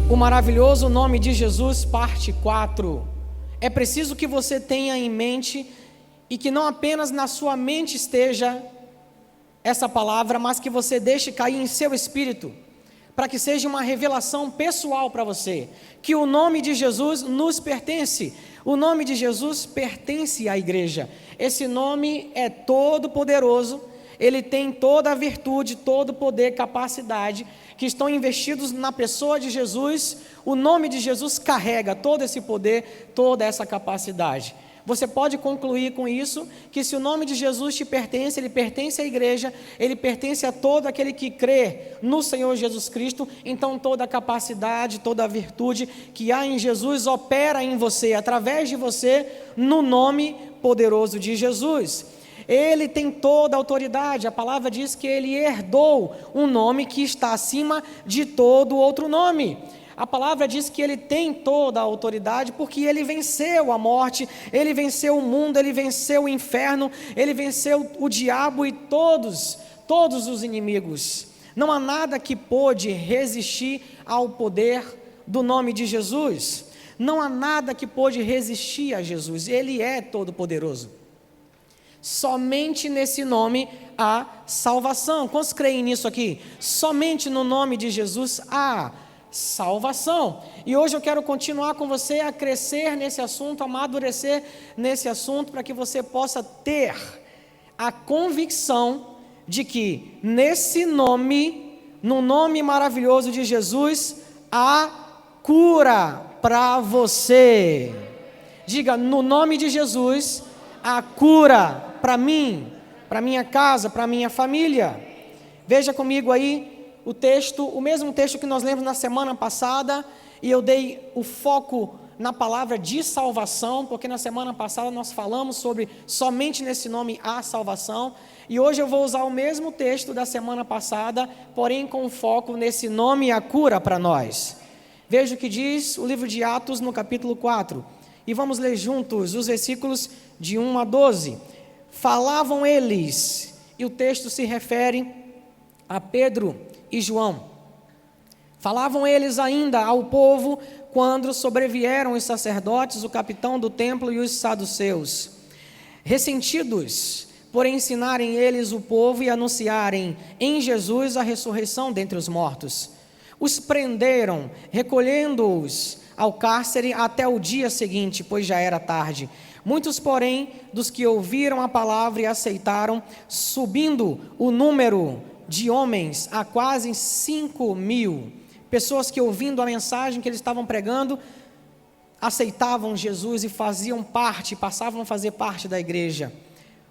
O maravilhoso nome de Jesus, parte 4. É preciso que você tenha em mente e que não apenas na sua mente esteja essa palavra, mas que você deixe cair em seu espírito, para que seja uma revelação pessoal para você, que o nome de Jesus nos pertence. O nome de Jesus pertence à igreja. Esse nome é todo poderoso, ele tem toda a virtude, todo o poder, capacidade, que estão investidos na pessoa de Jesus. O nome de Jesus carrega todo esse poder, toda essa capacidade. Você pode concluir com isso, que se o nome de Jesus te pertence, ele pertence à igreja, ele pertence a todo aquele que crê no Senhor Jesus Cristo, então toda a capacidade, toda a virtude que há em Jesus opera em você, através de você, no nome poderoso de Jesus. Ele tem toda a autoridade. A palavra diz que ele herdou um nome que está acima de todo outro nome. A palavra diz que ele tem toda a autoridade porque ele venceu a morte, ele venceu o mundo, ele venceu o inferno, ele venceu o diabo e todos os inimigos. Não há nada que pôde resistir ao poder do nome de Jesus. Não há nada que pôde resistir a Jesus. Ele é todo poderoso. Somente nesse nome há salvação. Quantos creem nisso aqui? Somente no nome de Jesus há salvação. E hoje eu quero continuar com você a crescer nesse assunto, a amadurecer nesse assunto, para que você possa ter a convicção de que nesse nome, no nome maravilhoso de Jesus, há cura para você. Diga, no nome de Jesus, há cura para mim, para minha casa, para minha família. Veja comigo aí o texto, o mesmo texto que nós lemos na semana passada, e eu dei o foco na palavra de salvação, porque na semana passada nós falamos sobre somente nesse nome há salvação, e hoje eu vou usar o mesmo texto da semana passada, porém com foco nesse nome há cura para nós. Veja o que diz o livro de Atos no capítulo 4, e vamos ler juntos os versículos de 1 a 12. Falavam eles, e o texto se refere a Pedro e João. Falavam eles ainda ao povo quando sobrevieram os sacerdotes, o capitão do templo e os saduceus, ressentidos por ensinarem eles o povo e anunciarem em Jesus a ressurreição dentre os mortos. Os prenderam, recolhendo-os ao cárcere até o dia seguinte, pois já era tarde. Muitos, porém, dos que ouviram a palavra e aceitaram, subindo o número de homens a quase 5.000, pessoas que, ouvindo a mensagem que eles estavam pregando, aceitavam Jesus e faziam parte, passavam a fazer parte da igreja.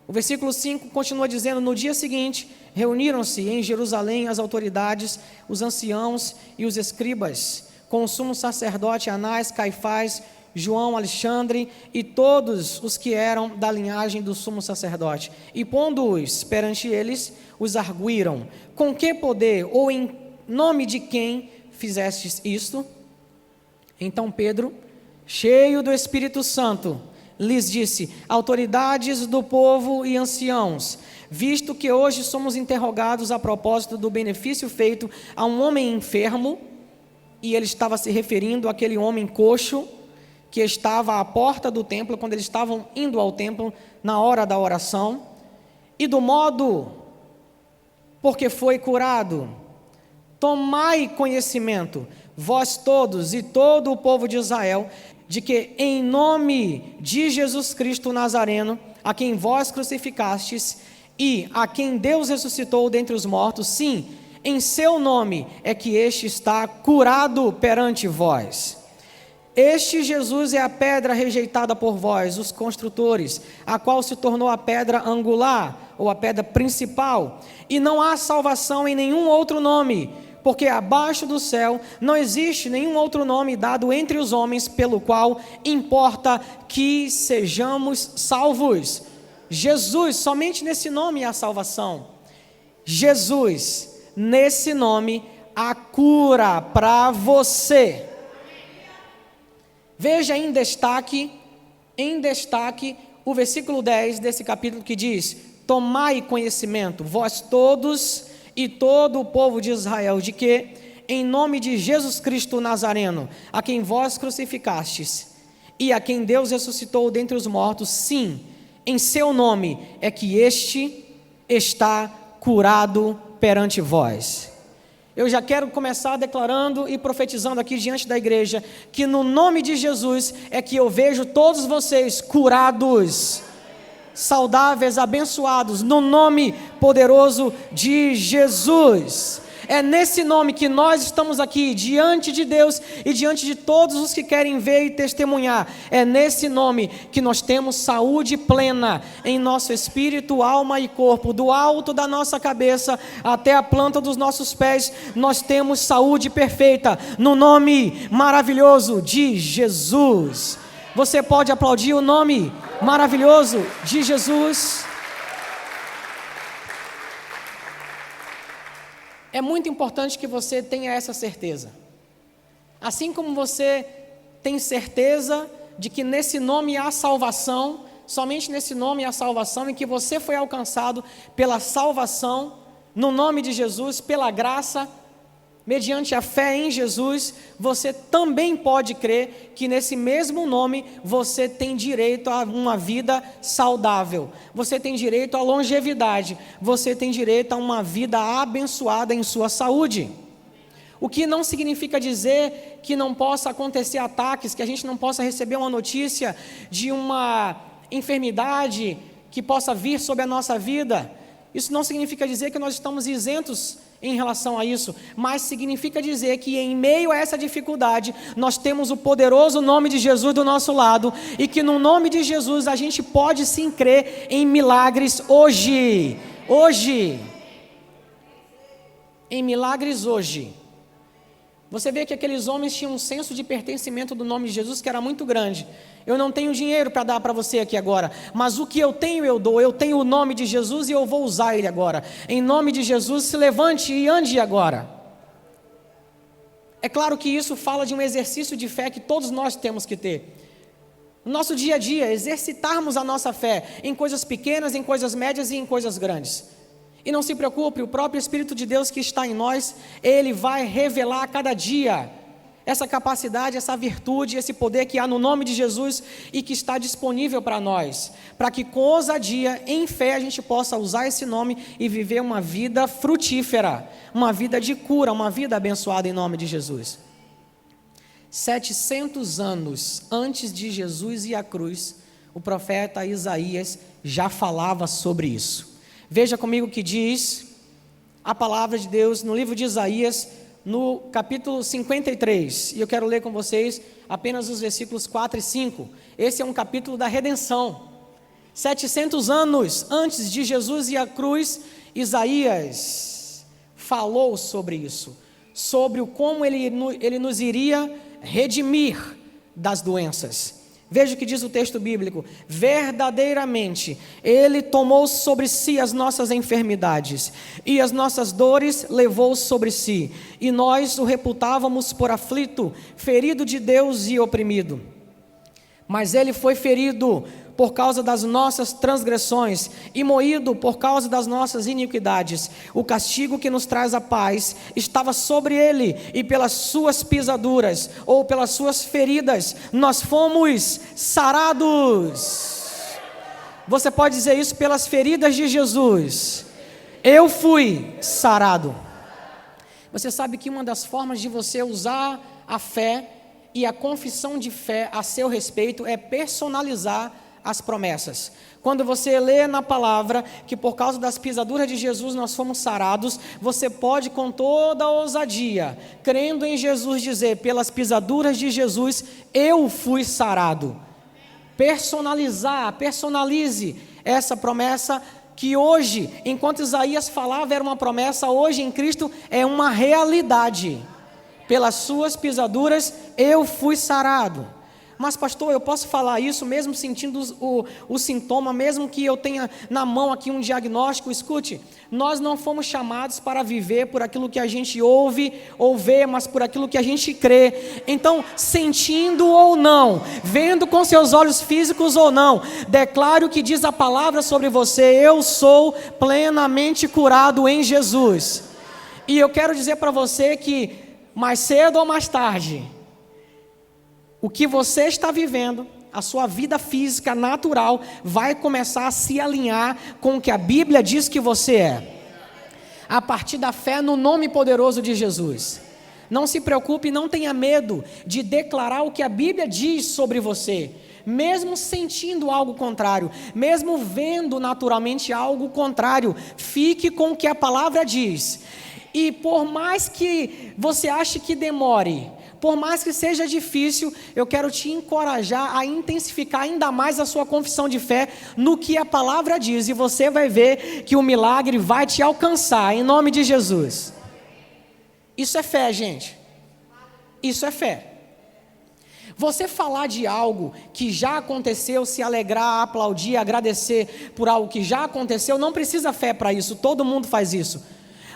O versículo 5 continua dizendo: no dia seguinte, reuniram-se em Jerusalém as autoridades, os anciãos e os escribas, com o sumo sacerdote Anás, Caifás, João, Alexandre e todos os que eram da linhagem do sumo sacerdote. E pondo-os perante eles, os arguíram: com que poder ou em nome de quem fizestes isto? Então Pedro, cheio do Espírito Santo, lhes disse: autoridades do povo e anciãos, visto que hoje somos interrogados a propósito do benefício feito a um homem enfermo, e ele estava se referindo àquele homem coxo que estava à porta do templo, quando eles estavam indo ao templo na hora da oração, e do modo porque foi curado. Tomai conhecimento, vós todos e todo o povo de Israel, de que em nome de Jesus Cristo Nazareno, a quem vós crucificastes e a quem Deus ressuscitou dentre os mortos, sim, em seu nome é que este está curado perante vós. Este Jesus é a pedra rejeitada por vós, os construtores, a qual se tornou a pedra angular, ou a pedra principal, e não há salvação em nenhum outro nome, porque abaixo do céu não existe nenhum outro nome dado entre os homens, pelo qual importa que sejamos salvos. Jesus, somente nesse nome há salvação. Jesus, nesse nome há cura para você. Veja em destaque o versículo 10 desse capítulo que diz: tomai conhecimento, vós todos e todo o povo de Israel, de que em nome de Jesus Cristo Nazareno, a quem vós crucificastes, e a quem Deus ressuscitou dentre os mortos, sim, em seu nome é que este está curado perante vós. Eu já quero começar declarando e profetizando aqui diante da igreja, que no nome de Jesus é que eu vejo todos vocês curados, saudáveis, abençoados, no nome poderoso de Jesus. É nesse nome que nós estamos aqui, diante de Deus e diante de todos os que querem ver e testemunhar. É nesse nome que nós temos saúde plena em nosso espírito, alma e corpo, do alto da nossa cabeça até a planta dos nossos pés. Nós temos saúde perfeita, no nome maravilhoso de Jesus. Você pode aplaudir o nome maravilhoso de Jesus? É muito importante que você tenha essa certeza. Assim como você tem certeza de que nesse nome há salvação, somente nesse nome há salvação, e que você foi alcançado pela salvação, no nome de Jesus, pela graça, mediante a fé em Jesus, você também pode crer que nesse mesmo nome você tem direito a uma vida saudável, você tem direito à longevidade, você tem direito a uma vida abençoada em sua saúde. O que não significa dizer que não possa acontecer ataques, que a gente não possa receber uma notícia de uma enfermidade que possa vir sobre a nossa vida. Isso não significa dizer que nós estamos isentos em relação a isso, mas significa dizer que em meio a essa dificuldade, nós temos o poderoso nome de Jesus do nosso lado, e que no nome de Jesus a gente pode sim crer em milagres hoje, em milagres hoje. Você vê que aqueles homens tinham um senso de pertencimento do nome de Jesus que era muito grande. Eu não tenho dinheiro para dar para você aqui agora, mas o que eu tenho eu dou. Eu tenho o nome de Jesus e eu vou usar ele agora. Em nome de Jesus, se levante e ande agora. É claro que isso fala de um exercício de fé que todos nós temos que ter. No nosso dia a dia, exercitarmos a nossa fé em coisas pequenas, em coisas médias e em coisas grandes. E não se preocupe, o próprio Espírito de Deus que está em nós, ele vai revelar a cada dia essa capacidade, essa virtude, esse poder que há no nome de Jesus e que está disponível para nós, para que com ousadia, em fé, a gente possa usar esse nome e viver uma vida frutífera, uma vida de cura, uma vida abençoada em nome de Jesus. 700 anos antes de Jesus ir à cruz, o profeta Isaías já falava sobre isso. Veja comigo o que diz a palavra de Deus no livro de Isaías, no capítulo 53, e eu quero ler com vocês apenas os versículos 4 e 5, esse é um capítulo da redenção. 700 anos antes de Jesus ir à cruz, Isaías falou sobre isso, sobre como ele nos iria redimir das doenças. Veja o que diz o texto bíblico: verdadeiramente ele tomou sobre si as nossas enfermidades e as nossas dores levou sobre si, e nós o reputávamos por aflito, ferido de Deus e oprimido. Mas ele foi ferido por causa das nossas transgressões e moído por causa das nossas iniquidades. O castigo que nos traz a paz estava sobre ele, e pelas suas pisaduras, ou pelas suas feridas, nós fomos sarados. Você pode dizer isso: pelas feridas de Jesus, eu fui sarado. Você sabe que uma das formas de você usar a fé e a confissão de fé a seu respeito é personalizar as promessas. Quando você lê na palavra que por causa das pisaduras de Jesus nós fomos sarados, você pode com toda a ousadia, crendo em Jesus, dizer: pelas pisaduras de Jesus eu fui sarado. Personalize essa promessa, que hoje, enquanto Isaías falava era uma promessa, hoje em Cristo é uma realidade. Pelas suas pisaduras eu fui sarado. Mas pastor, eu posso falar isso mesmo sentindo o sintoma, mesmo que eu tenha na mão aqui um diagnóstico? Escute, nós não fomos chamados para viver por aquilo que a gente ouve ou vê, mas por aquilo que a gente crê. Então, sentindo ou não, vendo com seus olhos físicos ou não, declare o que diz a palavra sobre você: eu sou plenamente curado em Jesus. E eu quero dizer para você que mais cedo ou mais tarde, o que você está vivendo, a sua vida física natural, vai começar a se alinhar com o que a Bíblia diz que você é, a partir da fé no nome poderoso de Jesus. Não se preocupe, não tenha medo de declarar o que a Bíblia diz sobre você, mesmo sentindo algo contrário, mesmo vendo naturalmente algo contrário, fique com o que a palavra diz. E por mais que você ache que demore, por mais que seja difícil, eu quero te encorajar a intensificar ainda mais a sua confissão de fé no que a palavra diz, e você vai ver que o milagre vai te alcançar, em nome de Jesus. Isso é fé, gente. Isso é fé. Você falar de algo que já aconteceu, se alegrar, aplaudir, agradecer por algo que já aconteceu, não precisa fé para isso, todo mundo faz isso.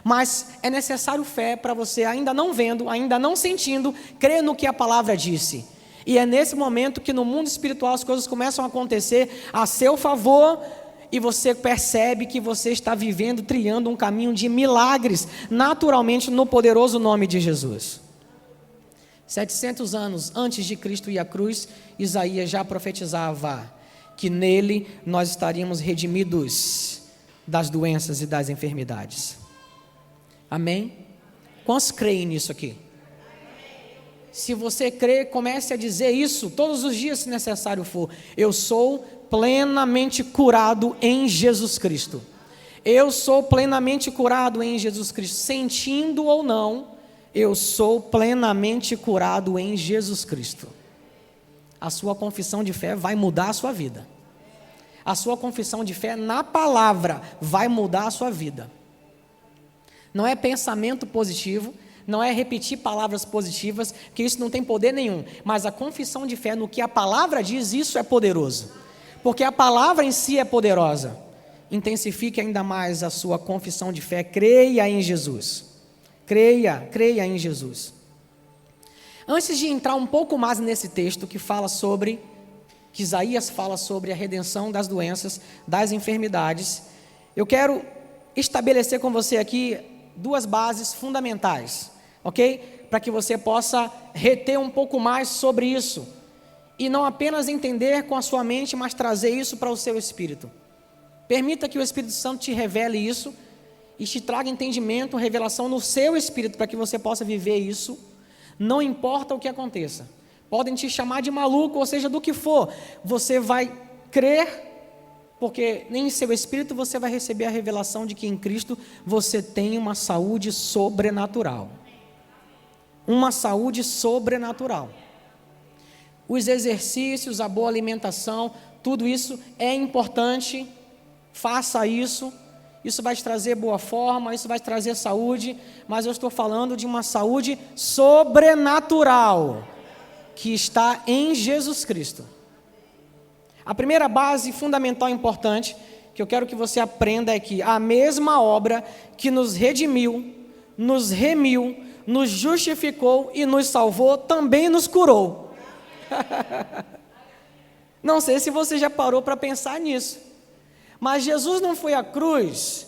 Mas é necessário fé para você, ainda não vendo, ainda não sentindo, crer no que a palavra disse. E é nesse momento que no mundo espiritual as coisas começam a acontecer a seu favor, e você percebe que você está vivendo, trilhando um caminho de milagres, naturalmente no poderoso nome de Jesus. 700 anos antes de Cristo ir à cruz, Isaías já profetizava que nele nós estaríamos redimidos das doenças e das enfermidades. Amém? Quantos creem nisso aqui? Se você crê, comece a dizer isso todos os dias, se necessário for. Eu sou plenamente curado em Jesus Cristo. Eu sou plenamente curado em Jesus Cristo. Sentindo ou não, eu sou plenamente curado em Jesus Cristo. A sua confissão de fé vai mudar a sua vida. A sua confissão de fé na palavra vai mudar a sua vida. Não é pensamento positivo, não é repetir palavras positivas, que isso não tem poder nenhum. Mas a confissão de fé no que a palavra diz, isso é poderoso. Porque a palavra em si é poderosa. Intensifique ainda mais a sua confissão de fé. Creia em Jesus. Creia em Jesus. Antes de entrar um pouco mais nesse texto que Isaías fala sobre a redenção das doenças, das enfermidades, eu quero estabelecer com você aqui duas bases fundamentais, ok? Para que você possa reter um pouco mais sobre isso, e não apenas entender com a sua mente, mas trazer isso para o seu espírito. Permita que o Espírito Santo te revele isso, e te traga entendimento, revelação no seu espírito, para que você possa viver isso, não importa o que aconteça. Podem te chamar de maluco, ou seja, do que for, você vai crer, porque em seu espírito você vai receber a revelação de que em Cristo você tem uma saúde sobrenatural. Uma saúde sobrenatural. Os exercícios, a boa alimentação, tudo isso é importante, faça isso. Isso vai te trazer boa forma, isso vai te trazer saúde, mas eu estou falando de uma saúde sobrenatural, que está em Jesus Cristo. A primeira base fundamental e importante, que eu quero que você aprenda é que a mesma obra que nos redimiu, nos remiu, nos justificou e nos salvou, também nos curou. Não sei se você já parou para pensar nisso. Mas Jesus não foi à cruz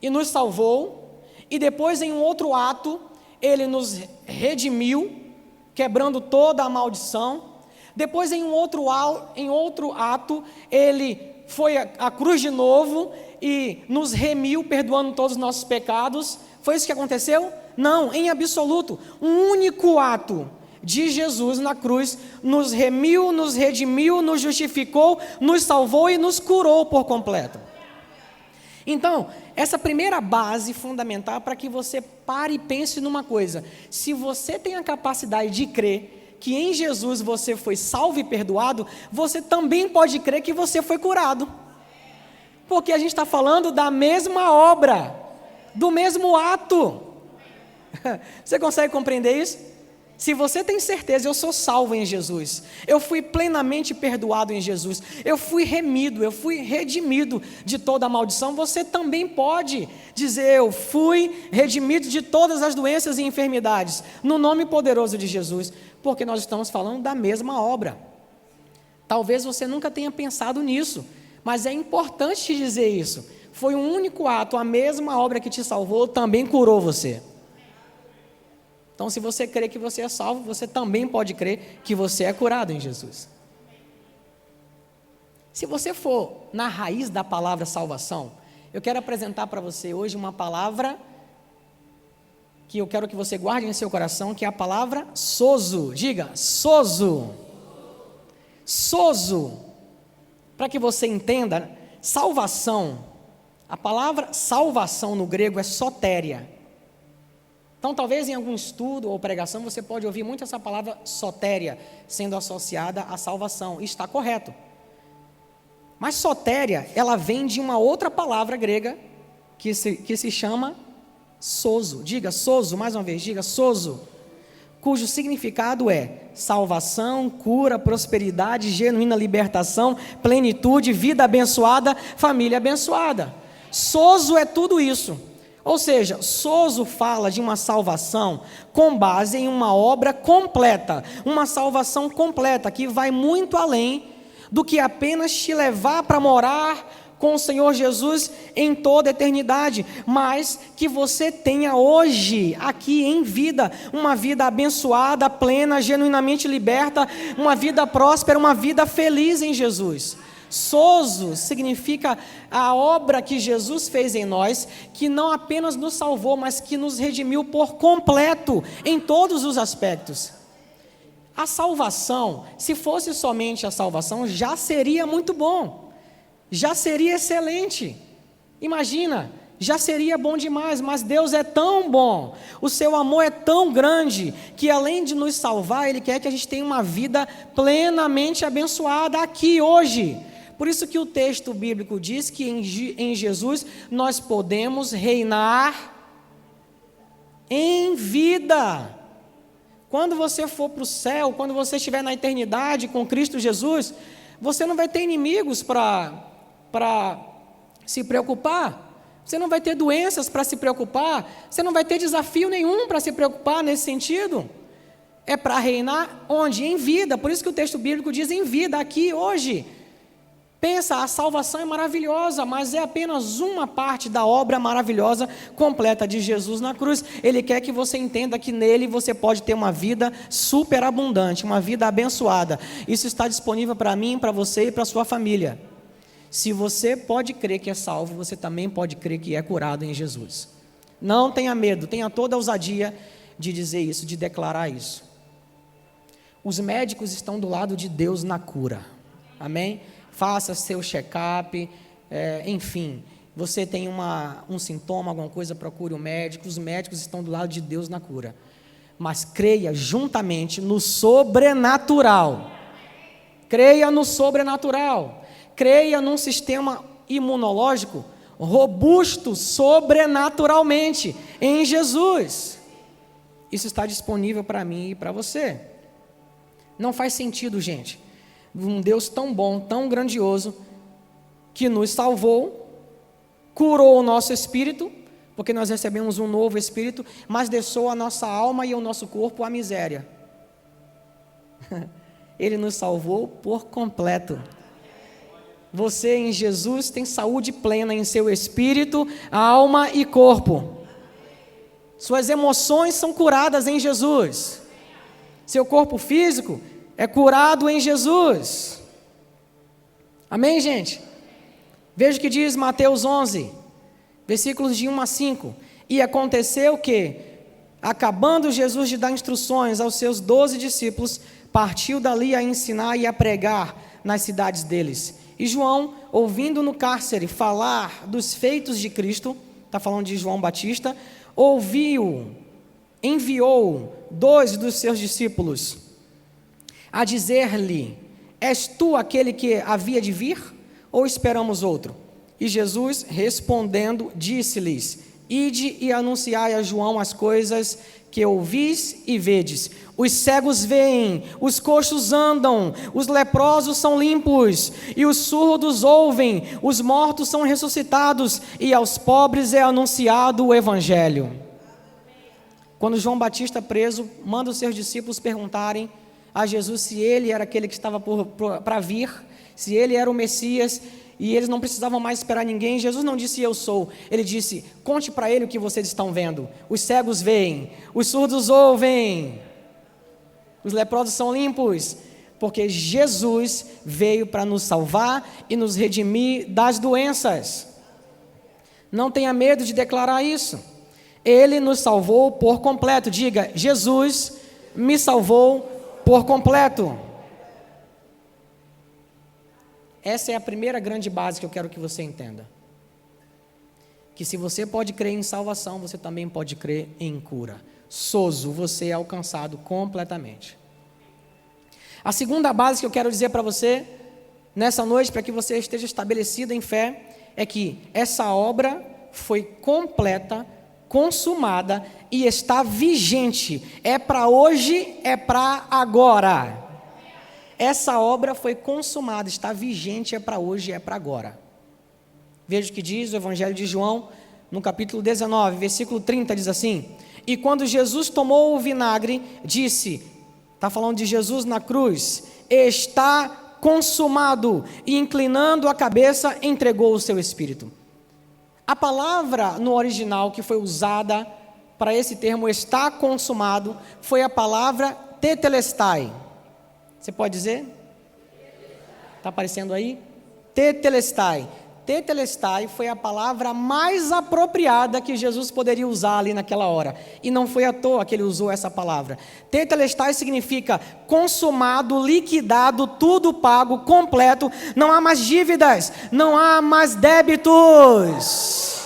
e nos salvou, e depois em um outro ato, Ele nos redimiu, quebrando toda a maldição. Depois em outro ato, Ele foi à cruz de novo e nos remiu, perdoando todos os nossos pecados. Foi isso que aconteceu? Não, em absoluto. Um único ato de Jesus na cruz nos remiu, nos redimiu, nos justificou, nos salvou e nos curou por completo. Então, essa primeira base fundamental para que você pare e pense numa coisa: se você tem a capacidade de crer que em Jesus você foi salvo e perdoado, você também pode crer que você foi curado, porque a gente está falando da mesma obra, do mesmo ato. Você consegue compreender isso? Se você tem certeza, eu sou salvo em Jesus, eu fui plenamente perdoado em Jesus, eu fui remido, eu fui redimido de toda a maldição, você também pode dizer: eu fui redimido de todas as doenças e enfermidades, no nome poderoso de Jesus, porque nós estamos falando da mesma obra. Talvez você nunca tenha pensado nisso, mas é importante te dizer isso. Foi um único ato, a mesma obra que te salvou também curou você. Então, se você crê que você é salvo, você também pode crer que você é curado em Jesus. Se você for na raiz da palavra salvação, eu quero apresentar para você hoje uma palavra que eu quero que você guarde em seu coração, que é a palavra sozo. Diga, sozo. Sozo. Para que você entenda, salvação, a palavra salvação no grego é sotéria. Então, talvez em algum estudo ou pregação você pode ouvir muito essa palavra sotéria sendo associada à salvação. E está correto. Mas sotéria, ela vem de uma outra palavra grega que se chama sozo. Diga sozo, mais uma vez, diga sozo. Cujo significado é salvação, cura, prosperidade, genuína libertação, plenitude, vida abençoada, família abençoada. Sozo é tudo isso. Ou seja, sozo fala de uma salvação com base em uma obra completa, uma salvação completa que vai muito além do que apenas te levar para morar com o Senhor Jesus em toda a eternidade, mas que você tenha hoje, aqui em vida, uma vida abençoada, plena, genuinamente liberta, uma vida próspera, uma vida feliz em Jesus. Sozo significa a obra que Jesus fez em nós, que não apenas nos salvou, mas que nos redimiu por completo, em todos os aspectos. A salvação, se fosse somente a salvação, já seria muito bom, já seria excelente. Imagina, já seria bom demais, mas Deus é tão bom, o seu amor é tão grande, que além de nos salvar, Ele quer que a gente tenha uma vida plenamente abençoada aqui hoje. Por isso que o texto bíblico diz que em Jesus nós podemos reinar em vida. Quando você for para o céu, quando você estiver na eternidade com Cristo Jesus, você não vai ter inimigos para se preocupar, você não vai ter doenças para se preocupar, você não vai ter desafio nenhum para se preocupar nesse sentido. É para reinar onde? Em vida. Por isso que o texto bíblico diz em vida, aqui, hoje. Pensa, a salvação é maravilhosa, mas é apenas uma parte da obra maravilhosa completa de Jesus na cruz. Ele quer que você entenda que nele você pode ter uma vida superabundante, uma vida abençoada. Isso está disponível para mim, para você e para a sua família. Se você pode crer que é salvo, você também pode crer que é curado em Jesus. Não tenha medo, tenha toda a ousadia de dizer isso, de declarar isso. Os médicos estão do lado de Deus na cura. Amém? Faça seu check-up, enfim, você tem um sintoma, alguma coisa, procure o médico. Os médicos estão do lado de Deus na cura. Mas creia juntamente no sobrenatural. Creia no sobrenatural. Creia num sistema imunológico robusto sobrenaturalmente em Jesus. Isso está disponível para mim e para você. Não faz sentido, gente, um Deus tão bom, tão grandioso, que nos salvou, curou o nosso espírito, porque nós recebemos um novo espírito, mas deixou a nossa alma e o nosso corpo à miséria. Ele nos salvou por completo. Você em Jesus tem saúde plena em seu espírito, alma e corpo. Suas emoções são curadas em Jesus. Seu corpo físico é curado em Jesus. Amém, gente? Veja o que diz Mateus 11, versículos de 1 a 5. E aconteceu que, acabando Jesus de dar instruções aos seus 12 discípulos, partiu dali a ensinar e a pregar nas cidades deles. E João, ouvindo no cárcere falar dos feitos de Cristo, está falando de João Batista, enviou 2 dos seus discípulos a dizer-lhe: és tu aquele que havia de vir, ou esperamos outro? E Jesus, respondendo, disse-lhes: ide e anunciai a João as coisas que ouvis e vedes. Os cegos veem, os coxos andam, os leprosos são limpos, e os surdos ouvem, os mortos são ressuscitados, e aos pobres é anunciado o Evangelho. Quando João Batista preso, manda os seus discípulos perguntarem a Jesus se ele era aquele que estava para vir, se ele era o Messias, e eles não precisavam mais esperar ninguém. Jesus não disse eu sou, ele disse: conte para ele o que vocês estão vendo. Os cegos veem, os surdos ouvem, os leprosos são limpos, porque Jesus veio para nos salvar e nos redimir das doenças. Não tenha medo de declarar isso. Ele nos salvou por completo. Diga: Jesus me salvou por completo. Essa é a primeira grande base que eu quero que você entenda. Que se você pode crer em salvação, você também pode crer em cura. Sozo, você é alcançado completamente. A segunda base que eu quero dizer para você, nessa noite, para que você esteja estabelecido em fé, é que essa obra foi completa, consumada e está vigente. É para hoje, é para agora. Essa obra foi consumada, está vigente, é para hoje, é para agora. Veja o que diz o Evangelho de João, no capítulo 19, versículo 30, diz assim: e quando Jesus tomou o vinagre, disse, está falando de Jesus na cruz, está consumado, e inclinando a cabeça, entregou o seu espírito. A palavra no original que foi usada para esse termo está consumado, foi a palavra tetelestai. Você pode dizer? Está aparecendo aí? Tetelestai. Tetelestai foi a palavra mais apropriada que Jesus poderia usar ali naquela hora. E não foi à toa que ele usou essa palavra. Tetelestai significa consumado, liquidado, tudo pago, completo. Não há mais dívidas, não há mais débitos.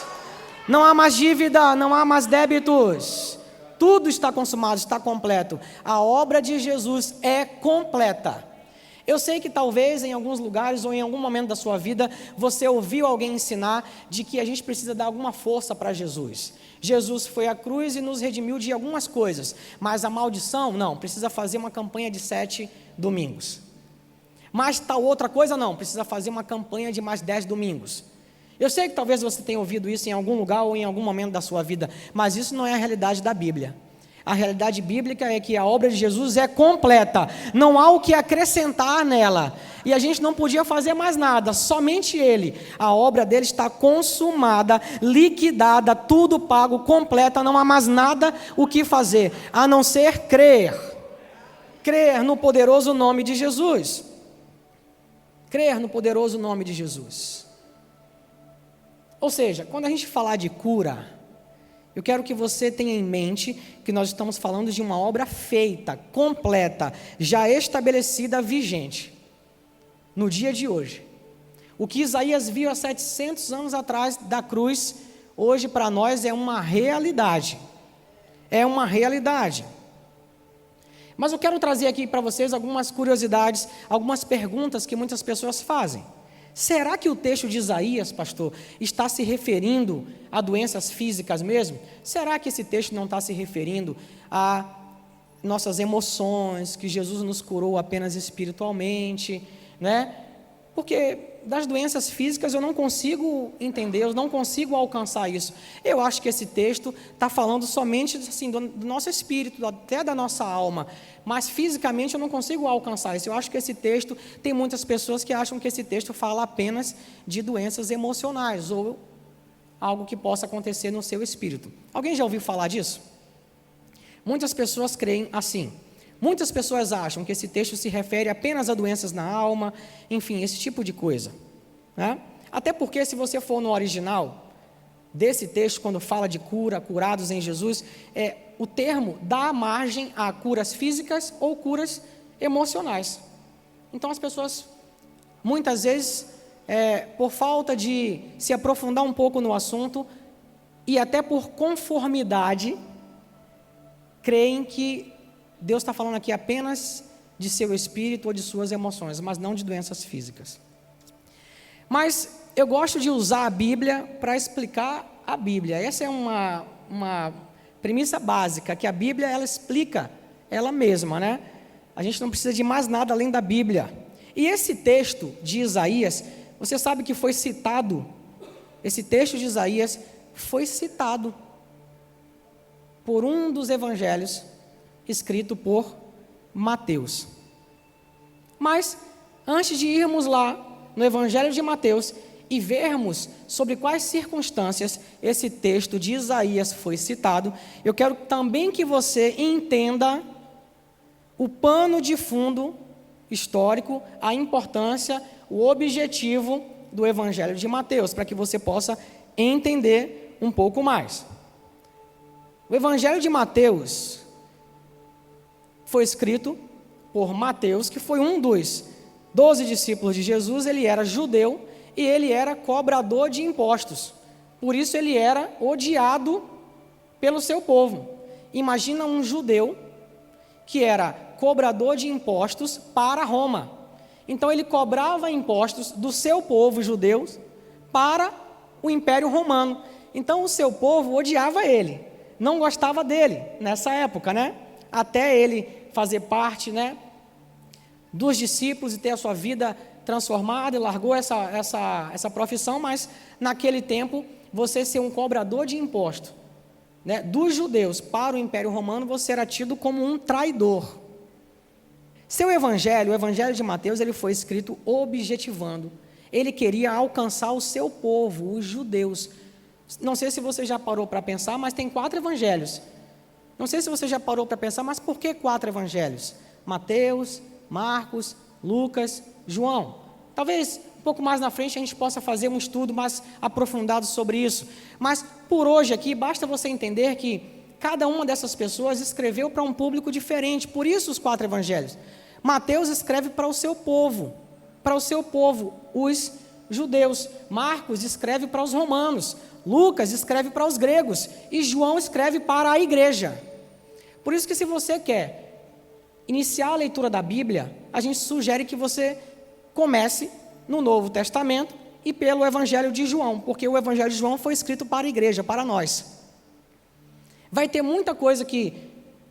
Não há mais dívida, não há mais débitos. Tudo está consumado, está completo. A obra de Jesus é completa. Eu sei que talvez em alguns lugares ou em algum momento da sua vida você ouviu alguém ensinar de que a gente precisa dar alguma força para Jesus. Jesus foi à cruz e nos redimiu de algumas coisas, mas a maldição, não, precisa fazer uma campanha de 7 domingos. Mas tal outra coisa, não, precisa fazer uma campanha de mais 10 domingos. Eu sei que talvez você tenha ouvido isso em algum lugar ou em algum momento da sua vida, mas isso não é a realidade da Bíblia. A realidade bíblica é que a obra de Jesus é completa, não há o que acrescentar nela, e a gente não podia fazer mais nada, somente Ele. A obra dele está consumada, liquidada, tudo pago, completa, não há mais nada o que fazer, a não ser crer no poderoso nome de Jesus, crer no poderoso nome de Jesus. Ou seja, quando a gente falar de cura, eu quero que você tenha em mente que nós estamos falando de uma obra feita, completa, já estabelecida, vigente, no dia de hoje. O que Isaías viu há 700 anos atrás da cruz, hoje para nós é uma realidade. É uma realidade. Mas eu quero trazer aqui para vocês algumas curiosidades, algumas perguntas que muitas pessoas fazem. Será que o texto de Isaías, pastor, está se referindo a doenças físicas mesmo? Será que esse texto não está se referindo a nossas emoções, que Jesus nos curou apenas espiritualmente, né? Porque das doenças físicas eu não consigo entender, eu não consigo alcançar isso. Eu acho que esse texto está falando somente assim, do nosso espírito, até da nossa alma, mas fisicamente eu não consigo alcançar isso. Eu acho que esse texto, tem muitas pessoas que acham que esse texto fala apenas de doenças emocionais, ou algo que possa acontecer no seu espírito. Alguém já ouviu falar disso? Muitas pessoas creem assim. Muitas pessoas acham que esse texto se refere apenas a doenças na alma, enfim, esse tipo de coisa, né? Até porque, se você for no original desse texto, quando fala de cura, curados em Jesus, o termo dá margem a curas físicas ou curas emocionais. Então, as pessoas, muitas vezes, por falta de se aprofundar um pouco no assunto, e até por conformidade, creem que Deus está falando aqui apenas de seu espírito ou de suas emoções, mas não de doenças físicas. Mas eu gosto de usar a Bíblia para explicar a Bíblia. Essa é uma premissa básica, que a Bíblia, ela explica ela mesma, né? A gente não precisa de mais nada além da Bíblia. E esse texto de Isaías, você sabe que foi citado, esse texto de Isaías foi citado por um dos evangelhos, escrito por Mateus. Mas, antes de irmos lá, no Evangelho de Mateus e vermos sobre quais circunstâncias esse texto de Isaías foi citado, eu quero também que você entenda o pano de fundo histórico, a importância, o objetivo do Evangelho de Mateus, para que você possa entender um pouco mais. O Evangelho de Mateus foi escrito por Mateus, que foi um dos 12 discípulos de Jesus. Ele era judeu e ele era cobrador de impostos. Por isso ele era odiado pelo seu povo. Imagina um judeu que era cobrador de impostos para Roma. Então ele cobrava impostos do seu povo judeu para o Império Romano. Então o seu povo odiava ele, não gostava dele nessa época, né? Até ele fazer parte, né, dos discípulos e ter a sua vida transformada, e largou essa profissão. Mas naquele tempo, você ser um cobrador de imposto, né, dos judeus para o Império Romano, você era tido como um traidor. Seu evangelho, o Evangelho de Mateus, ele foi escrito objetivando. Ele queria alcançar o seu povo, os judeus. Não sei se você já parou para pensar, mas tem 4 evangelhos. Não sei se você já parou para pensar, mas por que 4 evangelhos? Mateus, Marcos, Lucas, João. Talvez um pouco mais na frente a gente possa fazer um estudo mais aprofundado sobre isso. Mas por hoje aqui, basta você entender que cada uma dessas pessoas escreveu para um público diferente. Por isso os 4 evangelhos. Mateus escreve para o seu povo, os judeus. Marcos escreve para os romanos. Lucas escreve para os gregos. E João escreve para a igreja. Por isso que, se você quer iniciar a leitura da Bíblia, a gente sugere que você comece no Novo Testamento e pelo Evangelho de João, porque o Evangelho de João foi escrito para a igreja, para nós. Vai ter muita coisa que,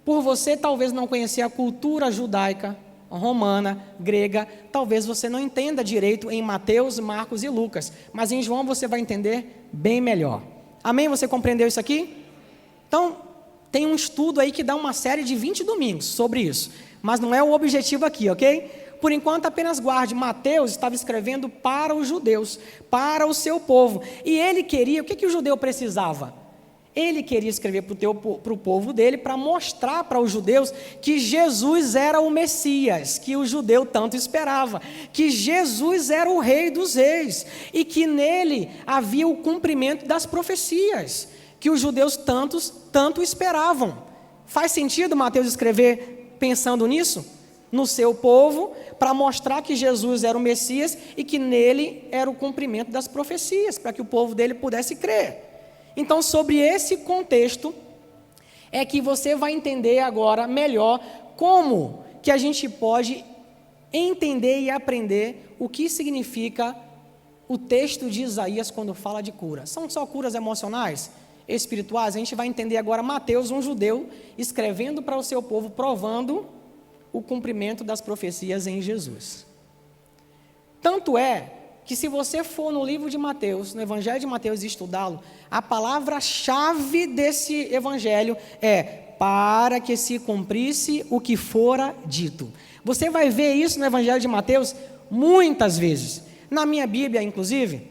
por você talvez não conhecer a cultura judaica, romana, grega, talvez você não entenda direito em Mateus, Marcos e Lucas, mas em João você vai entender bem melhor. Amém? Você compreendeu isso aqui? Então, tem um estudo aí que dá uma série de 20 domingos sobre isso, mas não é o objetivo aqui, ok? Por enquanto, apenas guarde. Mateus estava escrevendo para os judeus, para o seu povo, e ele queria, o que o judeu precisava? Ele queria escrever para o povo dele, para mostrar para os judeus que Jesus era o Messias, que o judeu tanto esperava, que Jesus era o Rei dos Reis, e que nele havia o cumprimento das profecias, que os judeus tanto esperavam. Faz sentido Mateus escrever pensando nisso? No seu povo, para mostrar que Jesus era o Messias e que nele era o cumprimento das profecias, para que o povo dele pudesse crer. Então, sobre esse contexto, é que você vai entender agora melhor como que a gente pode entender e aprender o que significa o texto de Isaías quando fala de cura. São só curas emocionais, espirituais? A gente vai entender agora Mateus, um judeu, escrevendo para o seu povo, provando o cumprimento das profecias em Jesus. Tanto é que, se você for no livro de Mateus, no Evangelho de Mateus, e estudá-lo, a palavra-chave desse evangelho é para que se cumprisse o que fora dito. Você vai ver isso no Evangelho de Mateus muitas vezes. Na minha Bíblia, inclusive,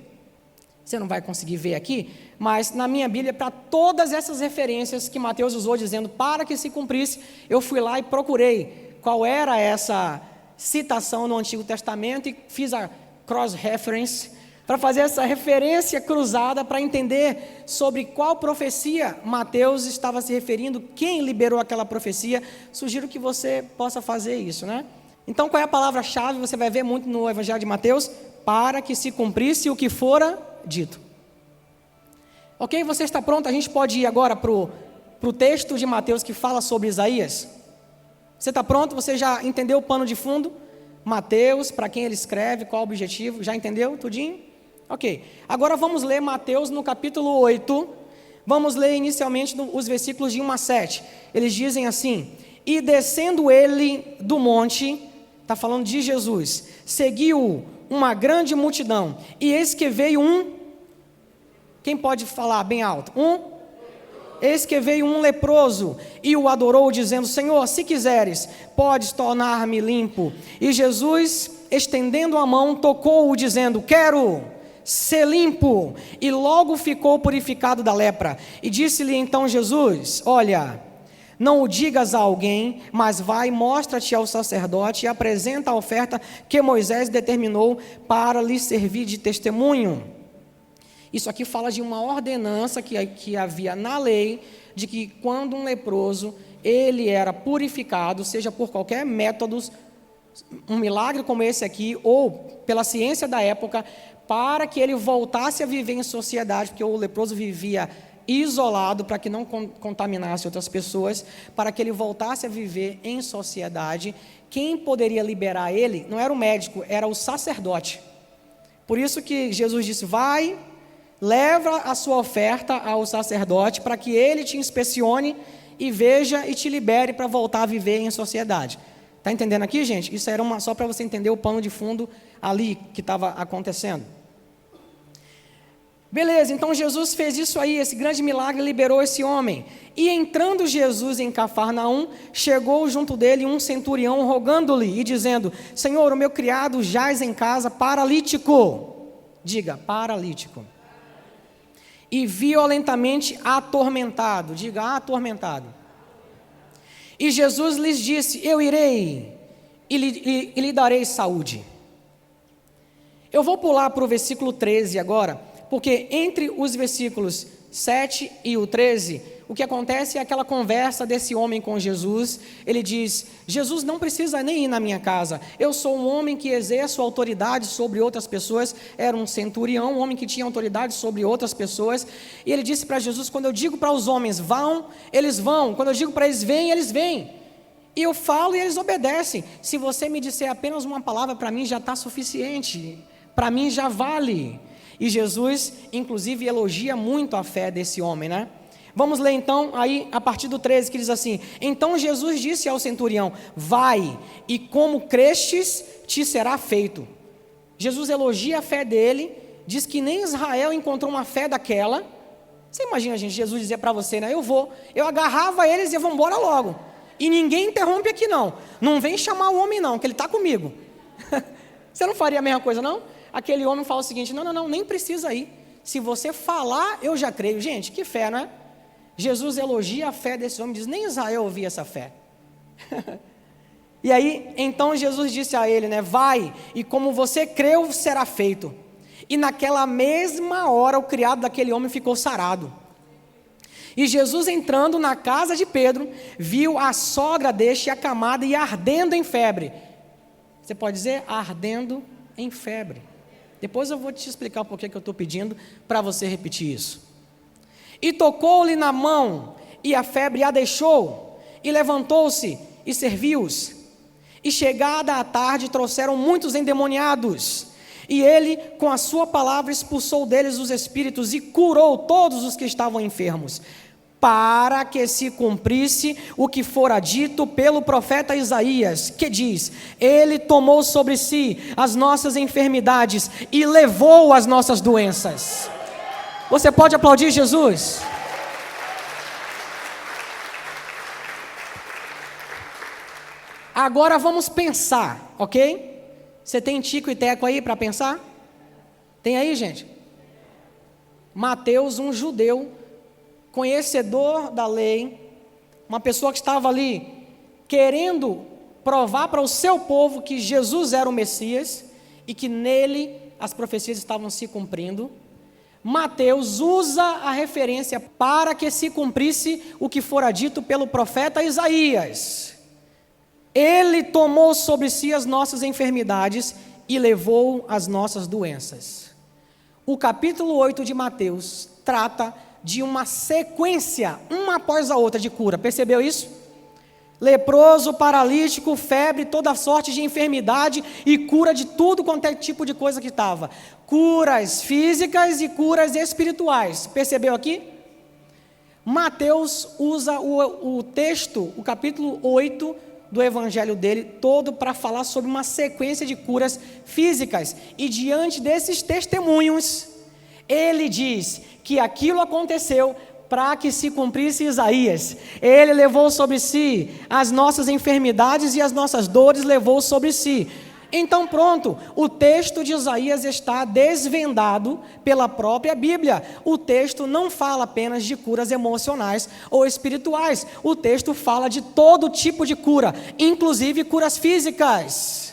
você não vai conseguir ver aqui, mas na minha Bíblia, para todas essas referências que Mateus usou, dizendo para que se cumprisse, eu fui lá e procurei qual era essa citação no Antigo Testamento e fiz a cross-reference, para fazer essa referência cruzada, para entender sobre qual profecia Mateus estava se referindo, quem liberou aquela profecia. Sugiro que você possa fazer isso, né? Então, qual é a palavra-chave? Você vai ver muito no Evangelho de Mateus: para que se cumprisse o que fora dito. Ok? Você está pronto? A gente pode ir agora para o texto de Mateus que fala sobre Isaías? Você está pronto? Você já entendeu o pano de fundo? Mateus, para quem ele escreve, qual o objetivo, já entendeu tudinho? Ok, agora vamos ler Mateus no capítulo 8, vamos ler inicialmente os versículos de 1 a 7, eles dizem assim: e descendo ele do monte, está falando de Jesus, seguiu uma grande multidão, e eis que veio quem pode falar bem alto? Eis que veio um leproso e o adorou, dizendo: Senhor, se quiseres, podes tornar-me limpo. E Jesus estendendo a mão, tocou-o, dizendo: quero ser limpo. E logo ficou purificado da lepra. E disse-lhe então Jesus: olha, não o digas a alguém, mas vai, mostra-te ao sacerdote e apresenta a oferta que Moisés determinou para lhe servir de testemunho. Isso aqui fala de uma ordenança que havia na lei, de que quando um leproso, ele era purificado, seja por qualquer método, um milagre como esse aqui, ou pela ciência da época, para que ele voltasse a viver em sociedade, porque o leproso vivia isolado para que não contaminasse outras pessoas, para que ele voltasse a viver em sociedade. Quem poderia liberar ele não era o médico, era o sacerdote. Por isso que Jesus disse: vai, leva a sua oferta ao sacerdote, para que ele te inspecione e veja e te libere para voltar a viver em sociedade. Está entendendo aqui, gente? Isso era só para você entender o pano de fundo ali que estava acontecendo. Beleza, então Jesus fez isso aí, esse grande milagre, liberou esse homem. E entrando Jesus em Cafarnaum, chegou junto dele um centurião, rogando-lhe e dizendo: Senhor, o meu criado jaz em casa, paralítico. Diga, paralítico. E violentamente atormentado. Diga, atormentado. E Jesus lhes disse: eu irei e lhe darei saúde. Eu vou pular para o versículo 13 agora, porque entre os versículos 7 e o 13, o que acontece é aquela conversa desse homem com Jesus. Ele diz: Jesus não precisa nem ir na minha casa, eu sou um homem que exerço autoridade sobre outras pessoas. Era um centurião, um homem que tinha autoridade sobre outras pessoas. E ele disse para Jesus: quando eu digo para os homens vão, eles vão, quando eu digo para eles vêm, eles vêm, e eu falo e eles obedecem. Se você me disser apenas uma palavra, para mim já está suficiente, para mim já vale. E Jesus, inclusive, elogia muito a fé desse homem, né? Vamos ler então, aí, a partir do 13, que diz assim: então Jesus disse ao centurião: vai, e como crestes, te será feito. Jesus elogia a fé dele, diz que nem Israel encontrou uma fé daquela. Você imagina, gente, Jesus dizer para você, né? Eu agarrava eles e eu vou embora logo. E ninguém interrompe aqui não. Não vem chamar o homem não, que ele está comigo. Você não faria a mesma coisa não? Aquele homem fala o seguinte: não, nem precisa ir. Se você falar, eu já creio. Gente, que fé, não é? Jesus elogia a fé desse homem, diz: nem Israel ouvia essa fé. E aí, então Jesus disse a ele, né? Vai, e como você creu, será feito. E naquela mesma hora, o criado daquele homem ficou sarado. E Jesus, entrando na casa de Pedro, viu a sogra deste acamada e ardendo em febre. Você pode dizer ardendo em febre. Depois eu vou te explicar por que eu estou pedindo para você repetir isso. E tocou-lhe na mão, e a febre a deixou, e levantou-se e serviu-os. E chegada a tarde, trouxeram muitos endemoniados, e ele, com a sua palavra, expulsou deles os espíritos, e curou todos os que estavam enfermos, para que se cumprisse o que fora dito pelo profeta Isaías, que diz: ele tomou sobre si as nossas enfermidades e levou as nossas doenças. Você pode aplaudir Jesus? Agora vamos pensar, ok? Você tem tico e teco aí para pensar? Tem aí, gente? Mateus, um judeu, conhecedor da lei, uma pessoa que estava ali querendo provar para o seu povo que Jesus era o Messias e que nele as profecias estavam se cumprindo. Mateus usa a referência para que se cumprisse o que fora dito pelo profeta Isaías. Ele tomou sobre si as nossas enfermidades e levou as nossas doenças. O capítulo 8 de Mateus trata de uma sequência, uma após a outra, de cura. Percebeu isso? Leproso, paralítico, febre, toda sorte de enfermidade e cura de tudo quanto é tipo de coisa que estava. Curas físicas e curas espirituais. Percebeu aqui? Mateus usa o texto, o capítulo 8 do evangelho dele, todo para falar sobre uma sequência de curas físicas. E diante desses testemunhos, ele diz que aquilo aconteceu para que se cumprisse Isaías. Ele levou sobre si as nossas enfermidades e as nossas dores levou sobre si. Então pronto, o texto de Isaías está desvendado pela própria Bíblia. O texto não fala apenas de curas emocionais ou espirituais. O texto fala de todo tipo de cura, inclusive curas físicas.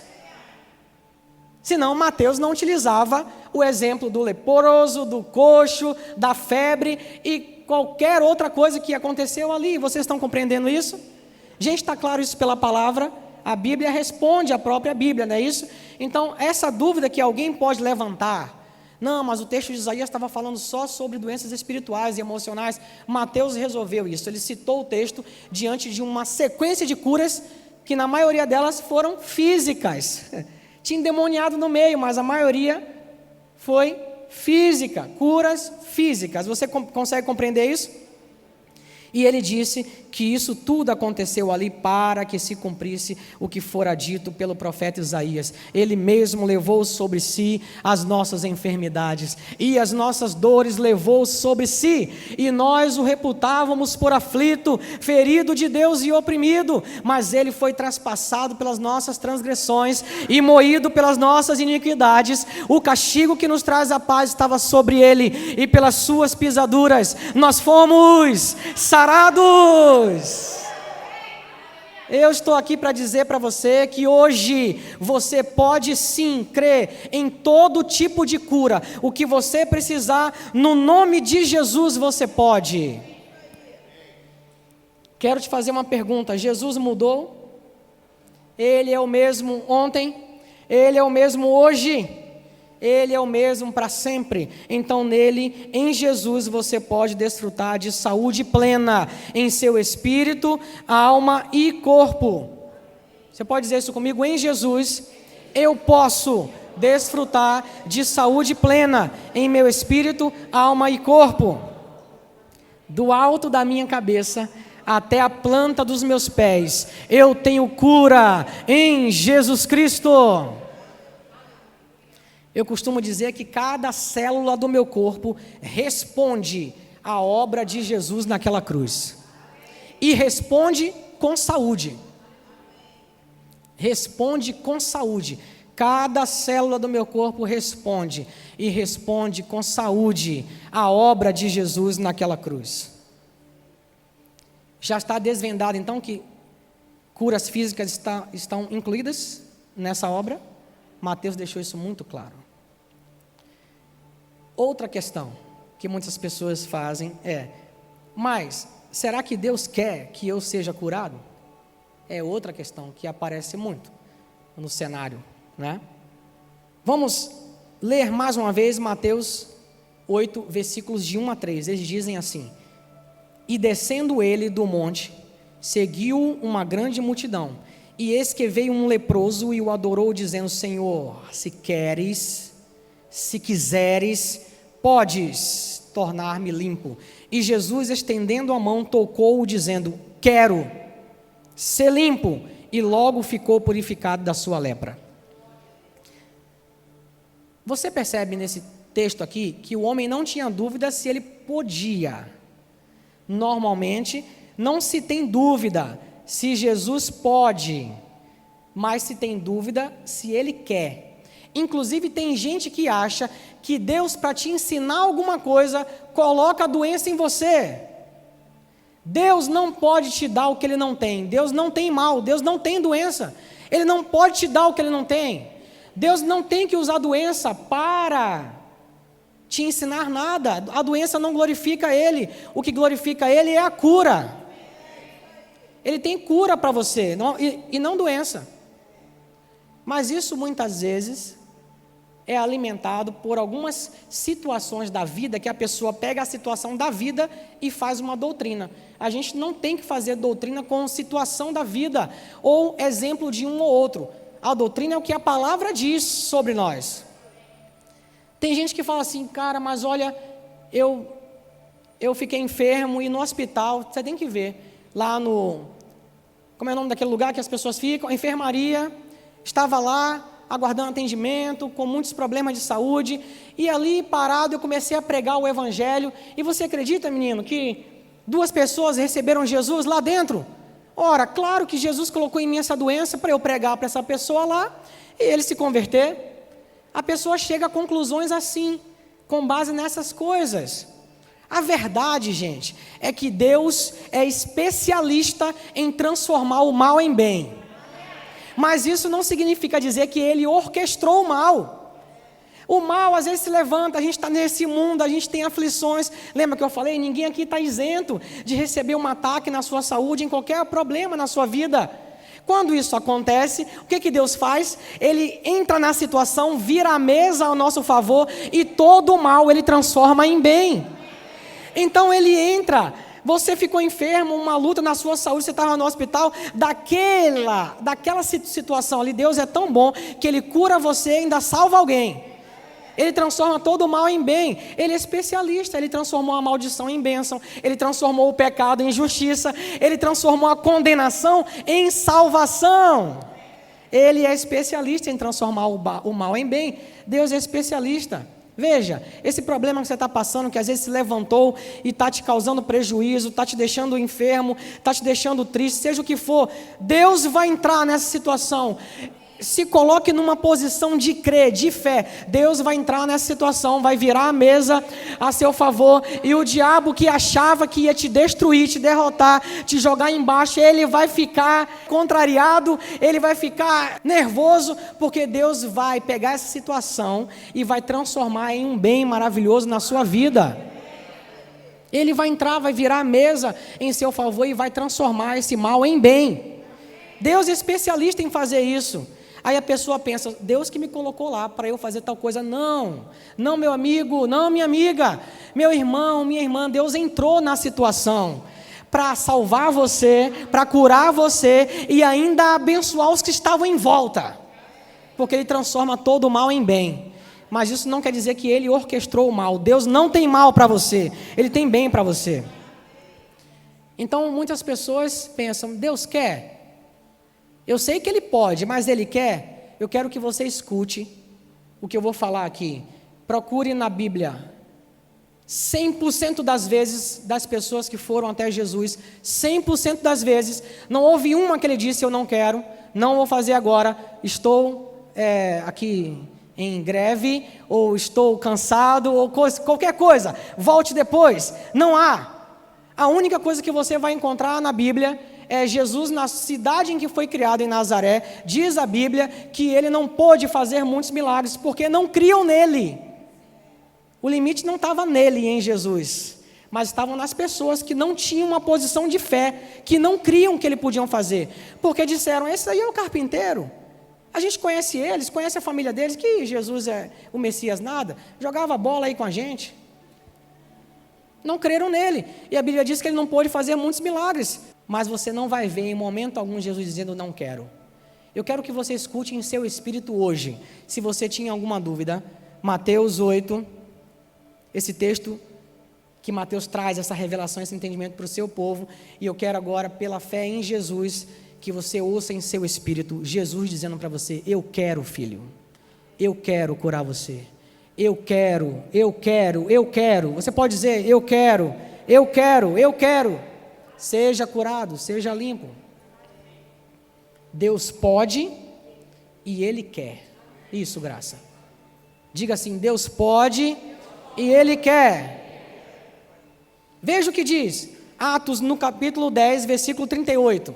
Senão Mateus não utilizava o exemplo do leproso, do coxo, da febre e qualquer outra coisa que aconteceu ali. Vocês estão compreendendo isso? Gente, está claro isso pela palavra? A Bíblia responde a própria Bíblia, não é isso? Então, essa dúvida que alguém pode levantar, não, mas o texto de Isaías estava falando só sobre doenças espirituais e emocionais. Mateus resolveu isso, ele citou o texto diante de uma sequência de curas que na maioria delas foram físicas. Tinha endemoniado no meio, mas a maioria foi física, curas físicas. Você consegue compreender isso? E ele disse que isso tudo aconteceu ali para que se cumprisse o que fora dito pelo profeta Isaías. Ele mesmo levou sobre si as nossas enfermidades e as nossas dores levou sobre si, e nós o reputávamos por aflito, ferido de Deus e oprimido, mas ele foi traspassado pelas nossas transgressões e moído pelas nossas iniquidades. O castigo que nos traz a paz estava sobre ele, e pelas suas pisaduras nós fomos sarados. Eu estou aqui para dizer para você que hoje você pode sim crer em todo tipo de cura. O que você precisar, no nome de Jesus você pode. Quero te fazer uma pergunta: Jesus mudou? Ele é o mesmo ontem? Ele é o mesmo hoje? Ele é o mesmo para sempre. Então nele, em Jesus, você pode desfrutar de saúde plena em seu espírito, alma e corpo. Você pode dizer isso comigo? Em Jesus eu posso desfrutar de saúde plena em meu espírito, alma e corpo. Do alto da minha cabeça até a planta dos meus pés, eu tenho cura em Jesus Cristo. Eu costumo dizer que cada célula do meu corpo responde à obra de Jesus naquela cruz. E responde com saúde. Responde com saúde. Cada célula do meu corpo responde. E responde com saúde à obra de Jesus naquela cruz. Já está desvendado então que curas físicas estão incluídas nessa obra? Mateus deixou isso muito claro. Outra questão que muitas pessoas fazem é: mas será que Deus quer que eu seja curado? É outra questão que aparece muito no cenário, né? Vamos ler mais uma vez Mateus 8, versículos de 1 a 3. Eles dizem assim: e descendo ele do monte, seguiu uma grande multidão, e eis que veio um leproso e o adorou, dizendo: Senhor, se queres, se quiseres, podes tornar-me limpo. E Jesus, estendendo a mão, tocou-o, dizendo: quero ser limpo. E logo ficou purificado da sua lepra. Você percebe nesse texto aqui que o homem não tinha dúvida se ele podia. Normalmente não se tem dúvida se Jesus pode, mas se tem dúvida se ele quer. Inclusive tem gente que acha que Deus, para te ensinar alguma coisa, coloca a doença em você. Deus não pode te dar o que Ele não tem. Deus não tem mal, Deus não tem doença. Ele não pode te dar o que Ele não tem. Deus não tem que usar a doença para te ensinar nada. A doença não glorifica Ele. O que glorifica Ele é a cura. Ele tem cura para você, e não doença. Mas isso muitas vezes é alimentado por algumas situações da vida, que a pessoa pega a situação da vida e faz uma doutrina. A gente não tem que fazer doutrina com situação da vida, ou exemplo de um ou outro. A doutrina é o que a palavra diz sobre nós. Tem gente que fala assim: cara, mas olha, eu fiquei enfermo e no hospital, você tem que ver, lá no, como é o nome daquele lugar que as pessoas ficam? A enfermaria, estava lá, aguardando atendimento, com muitos problemas de saúde, e ali parado eu comecei a pregar o evangelho. E você acredita, menino, que 2 pessoas receberam Jesus lá dentro? Ora, claro que Jesus colocou em mim essa doença para eu pregar para essa pessoa lá e ele se converter. A pessoa chega a conclusões assim, com base nessas coisas. A verdade, gente, é que Deus é especialista em transformar o mal em bem. Mas isso não significa dizer que Ele orquestrou o mal. O mal às vezes se levanta, a gente está nesse mundo, a gente tem aflições. Lembra que eu falei? Ninguém aqui está isento de receber um ataque na sua saúde, em qualquer problema na sua vida. Quando isso acontece, o que Deus faz? Ele entra na situação, vira a mesa ao nosso favor e todo o mal Ele transforma em bem. Então Ele entra, você ficou enfermo, uma luta na sua saúde, você estava no hospital, daquela situação ali, Deus é tão bom que Ele cura você e ainda salva alguém. Ele transforma todo o mal em bem. Ele é especialista, Ele transformou a maldição em bênção, Ele transformou o pecado em justiça, Ele transformou a condenação em salvação. Ele é especialista em transformar o mal em bem. Deus é especialista. Veja, esse problema que você está passando, que às vezes se levantou e está te causando prejuízo, está te deixando enfermo, está te deixando triste, seja o que for, Deus vai entrar nessa situação. Se coloque numa posição de crer, de fé. Deus vai entrar nessa situação, vai virar a mesa a seu favor, e o diabo que achava que ia te destruir, te derrotar, te jogar embaixo, ele vai ficar contrariado, ele vai ficar nervoso, porque Deus vai pegar essa situação e vai transformar em um bem maravilhoso na sua vida. Ele vai entrar, vai virar a mesa em seu favor e vai transformar esse mal em bem. Deus é especialista em fazer isso. Aí a pessoa pensa, Deus que me colocou lá para eu fazer tal coisa. Não, não meu amigo, não minha amiga, meu irmão, minha irmã, Deus entrou na situação para salvar você, para curar você e ainda abençoar os que estavam em volta, porque Ele transforma todo o mal em bem. Mas isso não quer dizer que Ele orquestrou o mal. Deus não tem mal para você, Ele tem bem para você. Então muitas pessoas pensam, Deus quer? Eu sei que Ele pode, mas Ele quer? Eu quero que você escute o que eu vou falar aqui. Procure na Bíblia. 100% das vezes, das pessoas que foram até Jesus, 100% das vezes, não houve uma que Ele disse, eu não quero, não vou fazer agora, estou aqui em greve, ou estou cansado, ou qualquer coisa, volte depois. Não há. A única coisa que você vai encontrar na Bíblia é Jesus na cidade em que foi criado, em Nazaré. Diz a Bíblia que Ele não pôde fazer muitos milagres, porque não criam nele. O limite não estava nele, em Jesus, mas estavam nas pessoas que não tinham uma posição de fé, que não criam que Ele podiam fazer, porque disseram, esse aí é o carpinteiro, a gente conhece eles, conhece a família deles, que Jesus é o Messias nada, jogava bola aí com a gente. Não creram nele, e a Bíblia diz que Ele não pôde fazer muitos milagres, mas você não vai ver em momento algum Jesus dizendo não quero. Eu quero que você escute em seu espírito hoje, se você tinha alguma dúvida, Mateus 8, esse texto que Mateus traz, essa revelação, esse entendimento para o seu povo, e eu quero agora, pela fé em Jesus, que você ouça em seu espírito, Jesus dizendo para você, eu quero, filho, eu quero curar você, eu quero, você pode dizer, eu quero, seja curado, seja limpo. Deus pode e Ele quer. Isso, Graça. Diga assim, Deus pode e Ele quer. Veja o que diz, Atos no capítulo 10, versículo 38.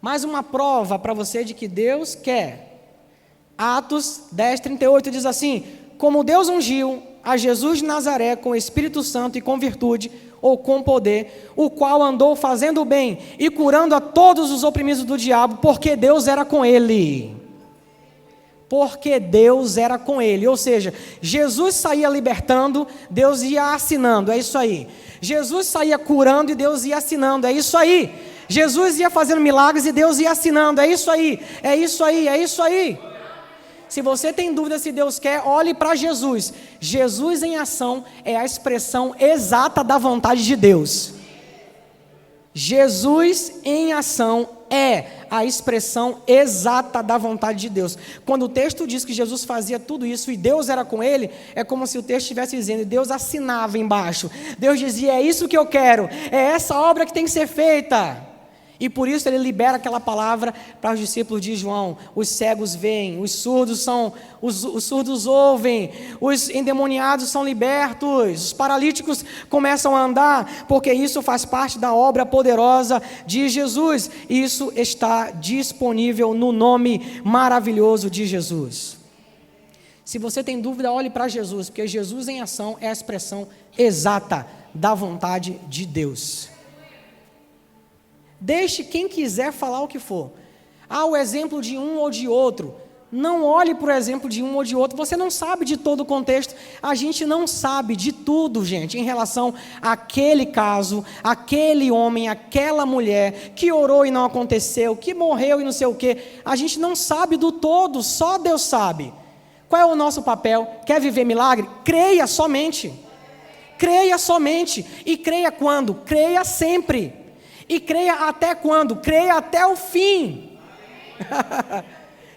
Mais uma prova para você de que Deus quer. Atos 10, 38 diz assim, como Deus ungiu a Jesus de Nazaré com o Espírito Santo e com virtude, ou com poder, o qual andou fazendo o bem e curando a todos os oprimidos do diabo, porque Deus era com ele. Porque Deus era com ele, ou seja, Jesus saía libertando, Deus ia assinando, é isso aí. Jesus saía curando e Deus ia assinando, é isso aí. Jesus ia fazendo milagres e Deus ia assinando, é isso aí, é isso aí, é isso aí. Se você tem dúvida se Deus quer, olhe para Jesus. Jesus em ação é a expressão exata da vontade de Deus. Jesus em ação é a expressão exata da vontade de Deus. Quando o texto diz que Jesus fazia tudo isso e Deus era com ele, é como se o texto estivesse dizendo, e Deus assinava embaixo. Deus dizia, é isso que eu quero, é essa obra que tem que ser feita. E por isso ele libera aquela palavra para os discípulos de João: os cegos veem, os surdos ouvem, os endemoniados são libertos, os paralíticos começam a andar, porque isso faz parte da obra poderosa de Jesus. Isso está disponível no nome maravilhoso de Jesus. Se você tem dúvida, olhe para Jesus, porque Jesus em ação é a expressão exata da vontade de Deus. Deixe quem quiser falar o que for. O exemplo de um ou de outro. Não olhe para o exemplo de um ou de outro. Você não sabe de todo o contexto. A gente não sabe de tudo, gente, em relação àquele caso, aquele homem, aquela mulher que orou e não aconteceu, que morreu e não sei o quê. A gente não sabe do todo, só Deus sabe. Qual é o nosso papel? Quer viver milagre? Creia somente. Creia somente. E creia quando? Creia sempre. E creia até quando? Creia até o fim.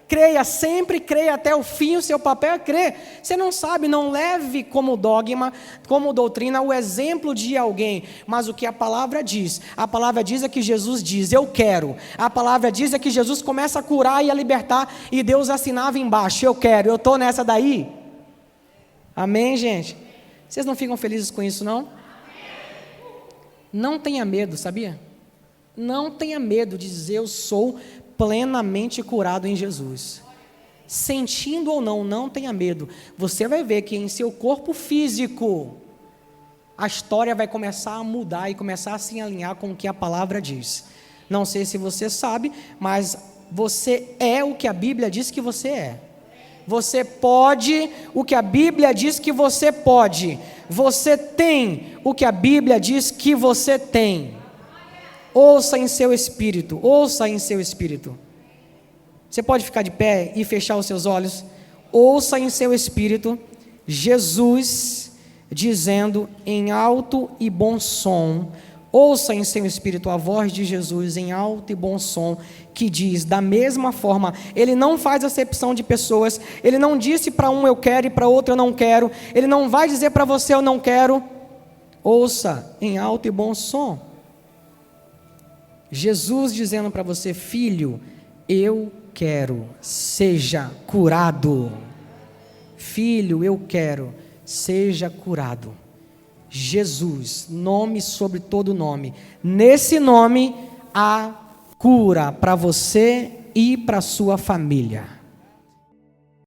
Creia sempre, creia até o fim. O seu papel é crer. Você não sabe, não leve como dogma, como doutrina, o exemplo de alguém, mas o que a palavra diz. A palavra diz é que Jesus diz: eu quero. A palavra diz é que Jesus começa a curar e a libertar, e Deus assinava embaixo: eu quero. Eu estou nessa daí. Amém, gente? Vocês não ficam felizes com isso, não? Não tenha medo, sabia? Não tenha medo de dizer: eu sou plenamente curado em Jesus. Sentindo ou não, não tenha medo. Você vai ver que em seu corpo físico, a história vai começar a mudar e começar a se alinhar com o que a palavra diz. Não sei se você sabe, mas você é o que a Bíblia diz que você é. Você pode o que a Bíblia diz que você pode. Você tem o que a Bíblia diz que você tem. Ouça em seu espírito, ouça em seu espírito. Você pode ficar de pé e fechar os seus olhos? Ouça em seu espírito Jesus dizendo em alto e bom som. Ouça em seu espírito a voz de Jesus em alto e bom som, que diz da mesma forma. Ele não faz acepção de pessoas. Ele não disse para um eu quero e para outro eu não quero. Ele não vai dizer para você eu não quero. Ouça em alto e bom som. Jesus dizendo para você: filho, eu quero, seja curado. Filho, eu quero, seja curado. Jesus, nome sobre todo nome. Nesse nome há cura para você e para sua família.